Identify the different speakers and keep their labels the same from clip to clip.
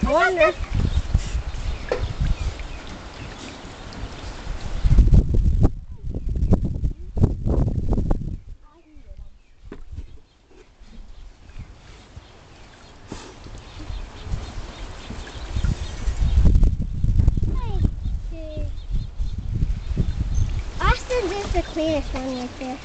Speaker 1: wonder.
Speaker 2: Austin's is the cleanest one right there.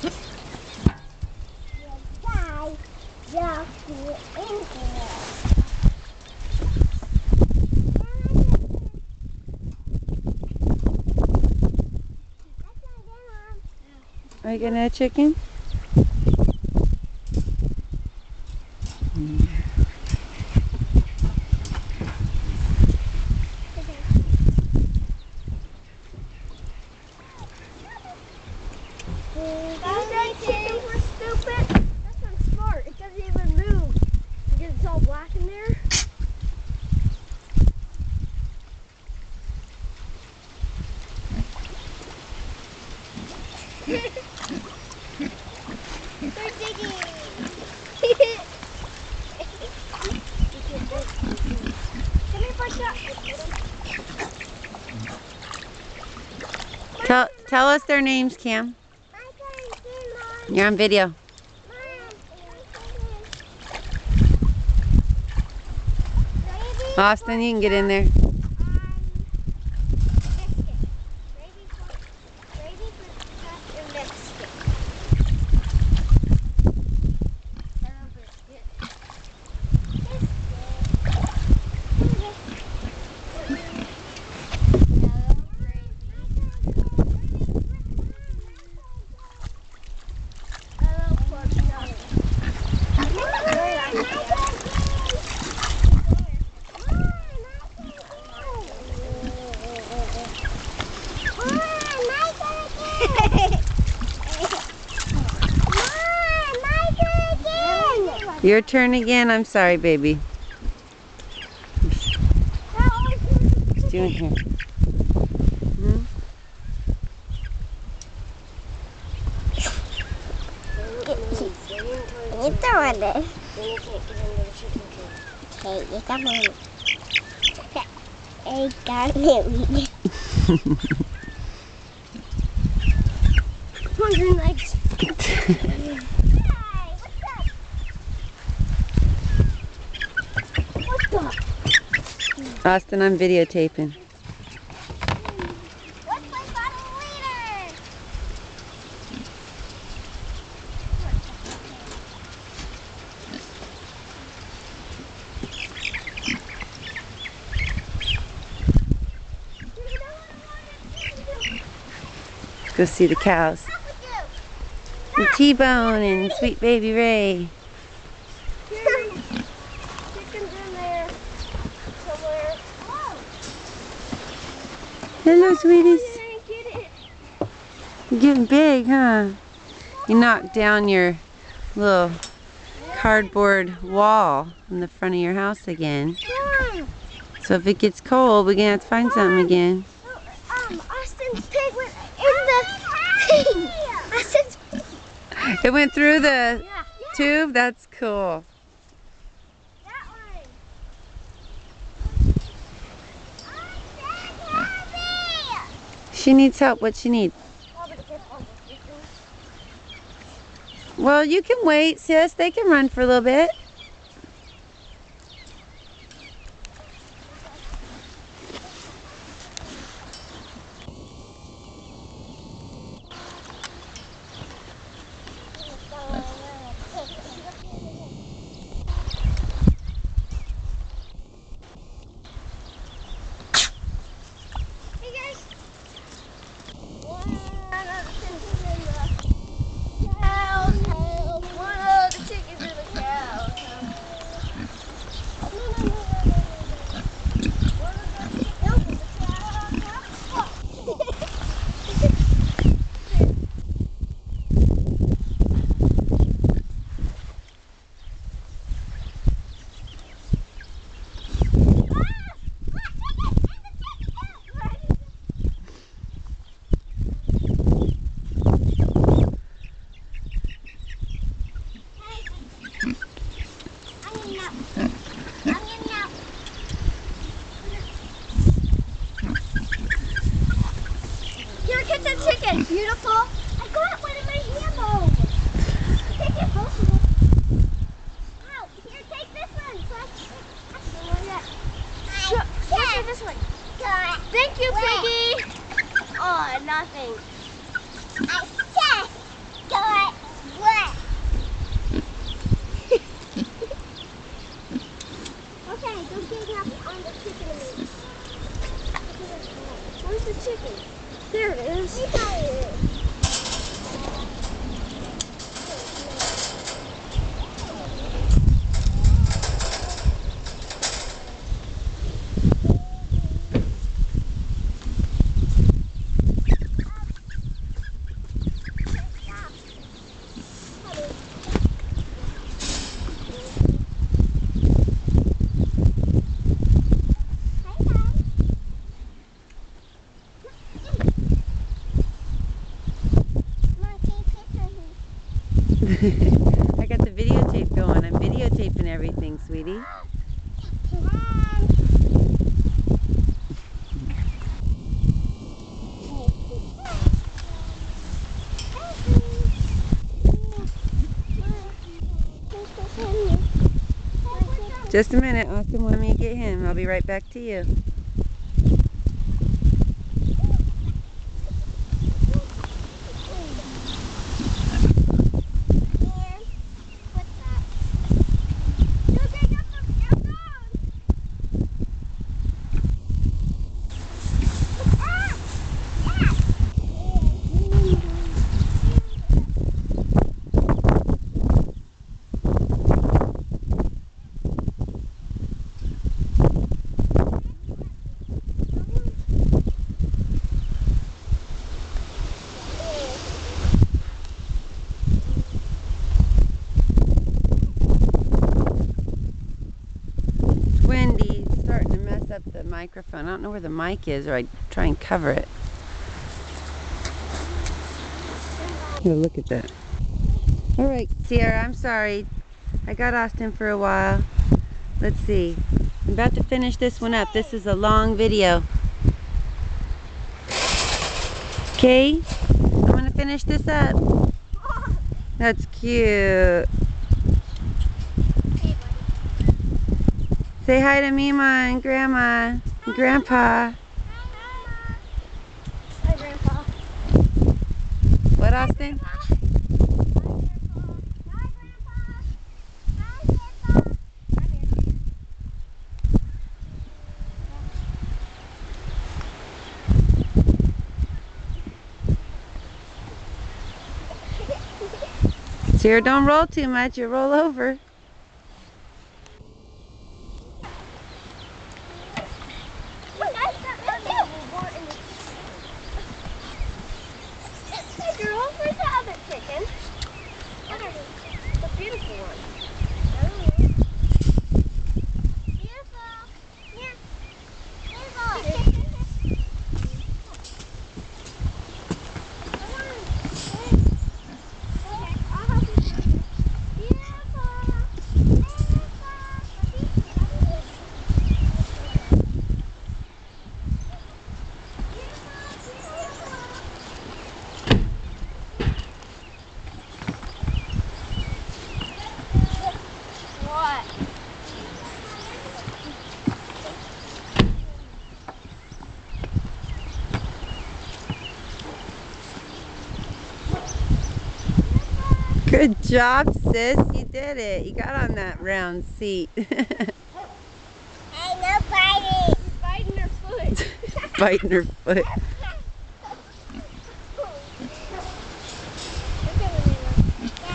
Speaker 3: Are you getting a chicken? Tell us their names, Cam. You're on video. Austin, you can get in there. Your turn again. I'm sorry, baby. What's doing here?
Speaker 2: You throwing this. Okay, you come on. I got it. Hold your legs.
Speaker 3: Austin, I'm videotaping.
Speaker 2: What's my bottle leader?
Speaker 3: Let's go see the cows. And T-Bone and sweet baby Ray. Hello, sweeties. You're getting big, huh? You knocked down your little cardboard wall in the front of your house again. So if it gets cold, we're gonna have to find something again.
Speaker 2: Austin's pig went in the thing. Austin's pig.
Speaker 3: It went through the tube? That's cool. She needs help. What she need? Well, you can wait, sis. They can run for a little bit.
Speaker 2: it beautiful? I got one in my hand though. Take it both of them. Ow, here, take this one. Take this one. Thank you, Piggy. Oh, nothing. I said, got what? Okay, go get up on the chicken meat. Where's the chicken? There it is. We got it.
Speaker 3: I got the videotape going. I'm videotaping everything, sweetie. Just a minute, Austin wanted me to get him. I'll be right back to you. Up the microphone. I don't know where the mic is, or I'd try and cover it. Here, look at that. All right, Sierra, I'm sorry. I got Austin for a while. Let's see. I'm about to finish this one up. This is a long video. Okay, I'm gonna finish this up. That's cute. Say hi to Mima and Grandma and Grandpa.
Speaker 2: Hi, Grandpa.
Speaker 3: What, Austin?
Speaker 2: Hi, Grandpa. Hi, Grandpa.
Speaker 3: Sierra, don't roll too much. You'll roll over.
Speaker 2: Girl, where's the other chicken? The beautiful one. Beautiful. Yeah. Beautiful. Come on. Okay, I'll help you. Beautiful. What?
Speaker 3: Good job, sis. You did it. You got on that round seat.
Speaker 2: Hey, no biting. She's biting her foot.
Speaker 3: Biting her foot.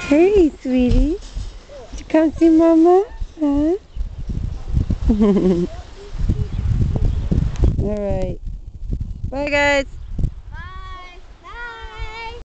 Speaker 3: Hey, sweetie. Did you come see Mama? Huh? All right. Bye, guys.